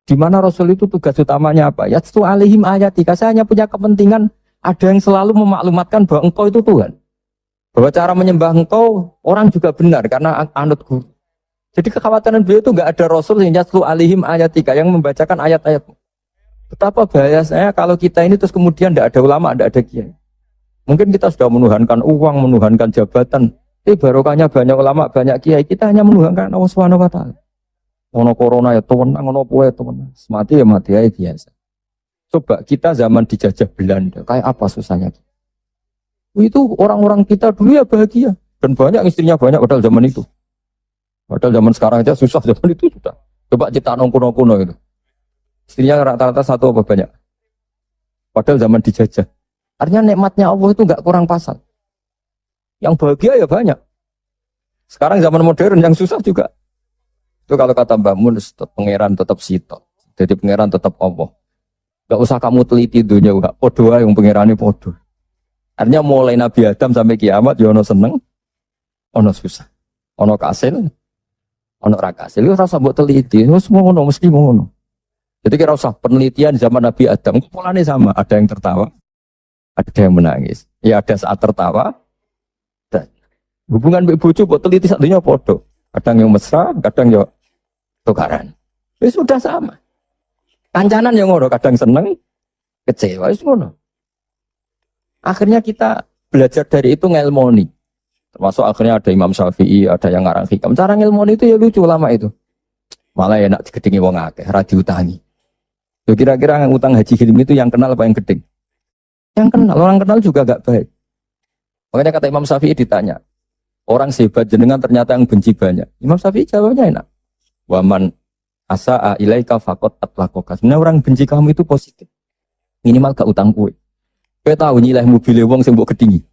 Di mana rasul itu tugas utamanya apa? Yatlu 'alaihim ayati. Saya hanya punya kepentingan ada yang selalu memaklumatkan bahwa engkau itu Tuhan. Bahwa cara menyembah engkau orang juga benar karena anut guru. Jadi kekhawatiran beliau itu enggak ada rasul yang yatlu 'alaihim ayatika yang membacakan ayat-ayat. Betapa bahaya saya kalau kita ini terus kemudian tidak ada ulama, tidak ada kiai. Mungkin kita sudah menuhankan uang, menuhankan jabatan. Barokahnya banyak ulama, banyak kiai. Kita hanya menuhankan Allah Subhanahu wa taala. Ono corona ya tewenang, ono poe tewenang. Mati ya mati aja biasa. Coba kita zaman dijajah Belanda, kayak apa susahnya? Itu orang-orang kita dulu ya bahagia. Dan banyak istrinya banyak padahal zaman itu. Padahal zaman sekarang aja susah, zaman itu sudah. Coba kita kuno-kuno itu. Istrinya rata-rata satu apa banyak. Padahal zaman dijajah. Artinya nikmatnya Allah itu enggak kurang pasang. Yang bahagia ya banyak. Sekarang zaman modern yang susah juga. Itu kalau kata Mbak Mun, pangeran tetap sito. Jadi pangeran tetap Allah. Enggak usah kamu teliti dunia, enggak podo yang pangerane podo. Artinya mulai Nabi Adam sampai kiamat ya ono seneng, ono susah. Ono kasil, ono ra kasil. Lu rasa mbok teliti, semua ngono mesti ngono. Jadi kira usah penelitian zaman Nabi Adam, polanya sama, ada yang tertawa, ada yang menangis. Ya ada saat tertawa. Dan hubungan mbek bojo mbok teliti satunya podo. Kadang yang mesra, kadang yang tukaran. Itu sudah sama. Kancanan yang ngono, kadang seneng, kecewa, itu ngono. Akhirnya kita belajar dari itu ngelmoni. Termasuk akhirnya ada Imam Syafi'i, ada yang ngarang hikam. Cara ngelmoni itu ya lucu lama itu. Malah enak digedingi wong akeh, ra diutangi. Loh, kira-kira yang utang Haji Hilmi itu yang kenal apa yang gedeng? Yang kenal, orang kenal juga gak baik. Makanya kata Imam Syafi'i ditanya, orang sehebat jenengan ternyata yang benci banyak. Imam Syafi'i jawabnya enak. Waman asa'a ilaika faqad atlaqaka. Sebenarnya orang benci kamu itu positif. Minimal gak utang kue. Kowe tahu nyileh mobil wong sing mbok gedhingi.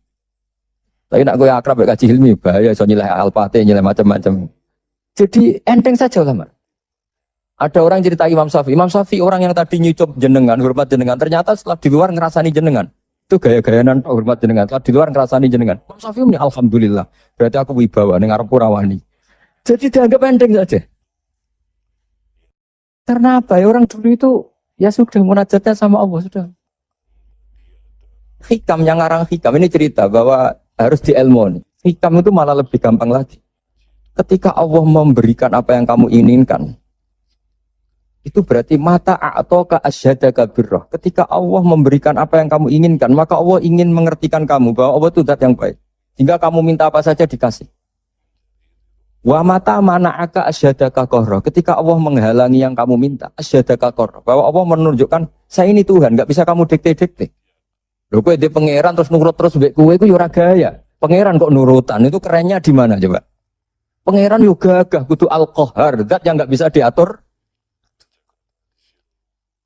Tapi nek kowe akrab mek Haji Hilmi bahaya iso nyileh Alphate, nyileh macam-macam. Jadi enteng saja ulama. Ada orang cerita Imam Syafi'i orang yang tadi nyucup jenengan, hormat jenengan, ternyata setelah di luar ngerasani jenengan. Itu gaya-gayaan hormat jenengan. Lah di luar ngrasani jenengan. Imam Syafi'i ini alhamdulillah. Berarti aku wibawa ning arep rawani. Jadi dianggap enteng saja. Karena apa ya orang dulu itu ya sudah munajatnya sama Allah sudah. Hikam yang ngarang hikam ini cerita bahwa harus diilmoni. Hikam itu malah lebih gampang lagi. Ketika Allah memberikan apa yang kamu inginkan, itu berarti mata a'toka asyhadaka birrah. Ketika Allah memberikan apa yang kamu inginkan, maka Allah ingin mengertikan kamu bahwa Allah itu zat yang baik. Sehingga kamu minta apa saja dikasih. Wa mata mana'aka asyhadaka qarra. Ketika Allah menghalangi yang kamu minta, asyhadaka qarra. Bahwa Allah menunjukkan, saya ini Tuhan, enggak bisa kamu dikte-dikte. Lho kowe di pangeran terus nurut terus mbek kowe iku yo ora gaya. Pangeran kok nurutan, itu kerennya di mana coba? Pangeran yo gagah kudu al-qahar, zat yang enggak bisa diatur.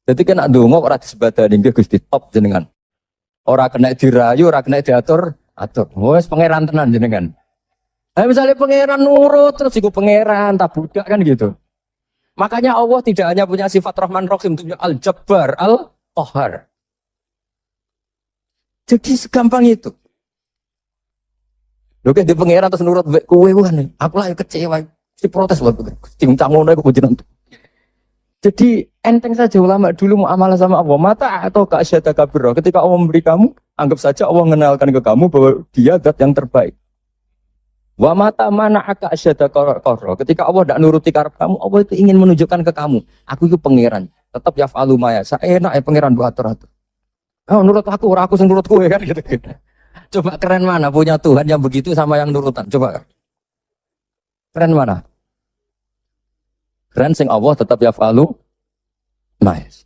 Jadi kena ndonga ora disebadani nggih Gusti top jenengan. Ora kena dirayu, ora kena diatur, atur. Wes pangeran tenan jenengan. Misalnya pangeran nurut terus iku pangeran tak budak kan gitu. Makanya Allah tidak hanya punya sifat Rahman Rahim, punya Al-Jabbar, Al-Qahar. Jadi segampang itu. Lho di pangeran terus nurut mbek kowe kan. Aku lah kecewa. Si protes lho. Cincang ngono iku jeneng. Jadi enteng saja ulama dulu muamalah sama Allah. Mata atau ka'asyadaka birra. Ketika Allah memberi kamu, anggap saja Allah mengenalkan ke kamu bahwa dia zat yang terbaik. Wa mata mana'aka asyadaka qarra. Ketika Allah tidak nuruti karep kamu, Allah itu ingin menunjukkan ke kamu, aku itu pangeran. Tetap yaf'alu ma yasha. Enak ya pangeran buat atur-atur. Oh, nurut aku, ora aku sing nurut kowe kan gitu. Coba keren mana punya Tuhan yang begitu sama yang nurutan. Coba. Keren mana? Keren sing Allah tetap yaf'alu ma yasha.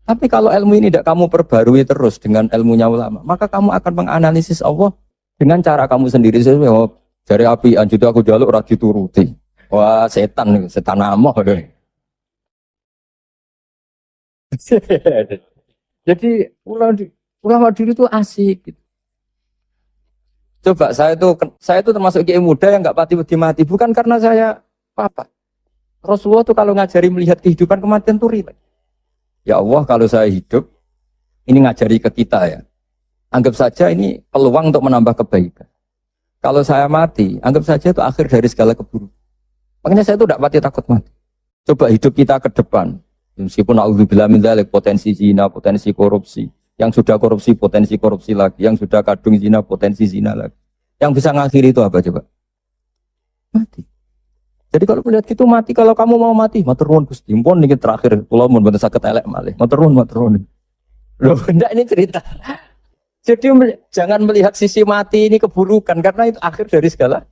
Tapi kalau ilmu ini tidak kamu perbarui terus dengan ilmunya ulama, maka kamu akan menganalisis Allah dengan cara kamu sendiri. Oh, dari api anjut aku jaluk ora dituruti. Wah, setan amoh. Jadi ulama dulu itu asik gitu. Coba saya itu termasuk kiai muda yang enggak mati bukan karena saya apa. Rasulullah tuh kalau ngajari melihat kehidupan kematian tuh rileks. Ya Allah, kalau saya hidup ini ngajari ke kita ya. Anggap saja ini peluang untuk menambah kebaikan. Kalau saya mati, anggap saja itu akhir dari segala keburukan. Makanya saya itu tidak pati takut mati. Coba hidup kita ke depan. Meskipun na'udzubillah min dzalik, potensi zina, potensi korupsi. Yang sudah korupsi lagi. Yang sudah kadung zina, potensi zina lagi. Yang bisa ngakhiri itu apa coba? Mati. Jadi kalau melihat gitu mati, kalau kamu mau mati, matur nuwun Gusti. Mumpun niki terakhir, kula mun mboten saged elek malih. Matur nuwun. Loh, ndak ini cerita. Jadi jangan melihat sisi mati ini keburukan, karena itu akhir dari segala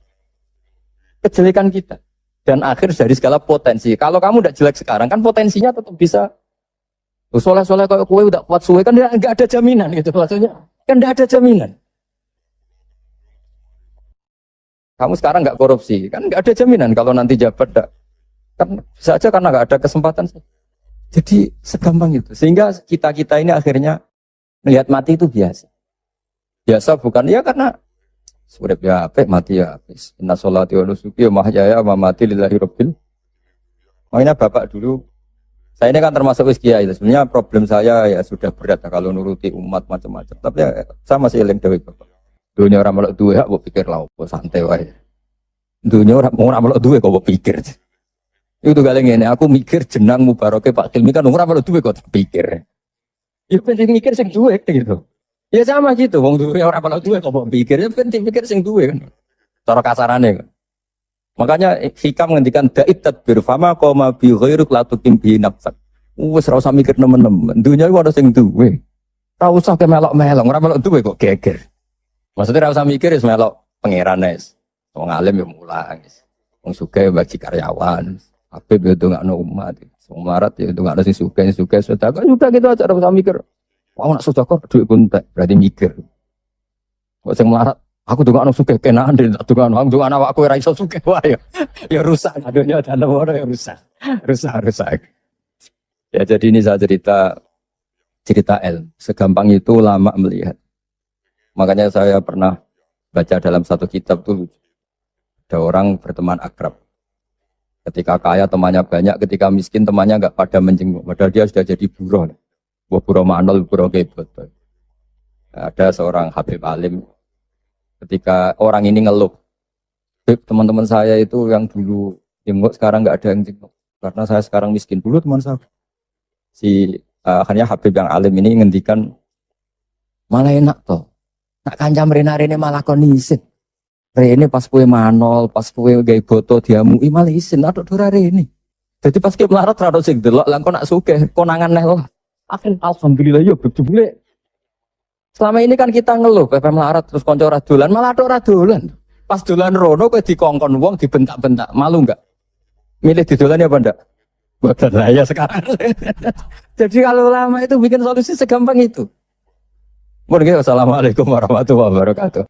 kejelekan kita. Dan akhir dari segala potensi. Kalau kamu udah jelek sekarang, kan potensinya tetap bisa. Soleh-soleh kalau kue udah kuat suwe, kan nggak ada jaminan gitu maksudnya. Kan nggak ada jaminan. Kamu sekarang nggak korupsi, kan nggak ada jaminan kalau nanti jabat kan saja karena nggak ada kesempatan. Jadi segampang itu. Sehingga kita ini akhirnya melihat mati itu biasa. Biasa bukan ya karena urip ya apik mati ya habis. Inna sholati wa nusuki wa mahyaya wa mamati lillahi rabbil. Makanya Bapak dulu saya ini kan termasuk kiai itu. Sebenarnya problem saya ya sudah berat kalau nuruti umat macam-macam. Tapi ya, saya masih eling dewe Bapak. Dunia orang melok duwe kok pikir lah opo santai wae. Dunia orang melok duwe kok pikir. Itu kali ngene aku mikir jenang mubaroke Pak Hilmi kan ora melok duwe kok pikir. Ya penting mikir sing duwe gitu. Ya sama gitu, wong duwe ora melok duwe kok pikir, ya penting pikir sing duwe kan. Cara kasarane kan. Makanya hikam ngendikan da'it tadbir fama qoma bi ghairuk la tuqim bi nafsak. Wis ora usah mikir nemen-nemen. Dunya iku ana sing duwe. Ora usah kemelok-melok, ora melok duwe kok geger. Maksudnya ora usah mikir wis melok pangeran wis. Wong alim ya mulang wis. Wong sugih bagi karyawan. Habib ya ndongakno umat. Wong marat ya ndongakno sing sugih sedekah. Sudah gitu aja ora usah mikir. Wah nak sedekah duit pun tak berarti mikir. Kok sing melarat aku ndongakno sugih kenaan ndongakno awakku ora iso sugih wae ya. Ya rusak dunya dan ora ya rusak. Rusak. Ya jadi ini saya cerita segampang itu lama melihat. Makanya saya pernah baca dalam satu kitab tuh ada orang berteman akrab. Ketika kaya temannya banyak, ketika miskin temannya enggak pada menjenguk. Padahal dia sudah jadi buruh. Buruh manol, buruh kebot. Ada seorang Habib alim ketika orang ini ngeluh, "Habib, teman-teman saya itu yang dulu jenguk sekarang nggak ada yang jenguk karena saya sekarang miskin." Dulu teman saya akhirnya Habib yang alim ini ngendikan, malah enak toh. Nak kancam rene malah kon isin. Rene pas kue manol, pas kue gawe boto diamui malah isin aduk dora rene. Jadi pas kue melarat rada sing delok lan kok nak sugih konangan neh lah. Akhir alhamdulillah yo jebule. Selama ini kan kita ngeluh pepe melarat terus kanca ora dolan, malah aduk ora dolan. Pas dolan rono kowe dikongkon wong dibentak-bentak, malu enggak? Milih didolani apa ndak? Boten lah ya sekarang. Jadi kalau lama itu bikin solusi segampang itu. Assalamualaikum warahmatullahi wabarakatuh.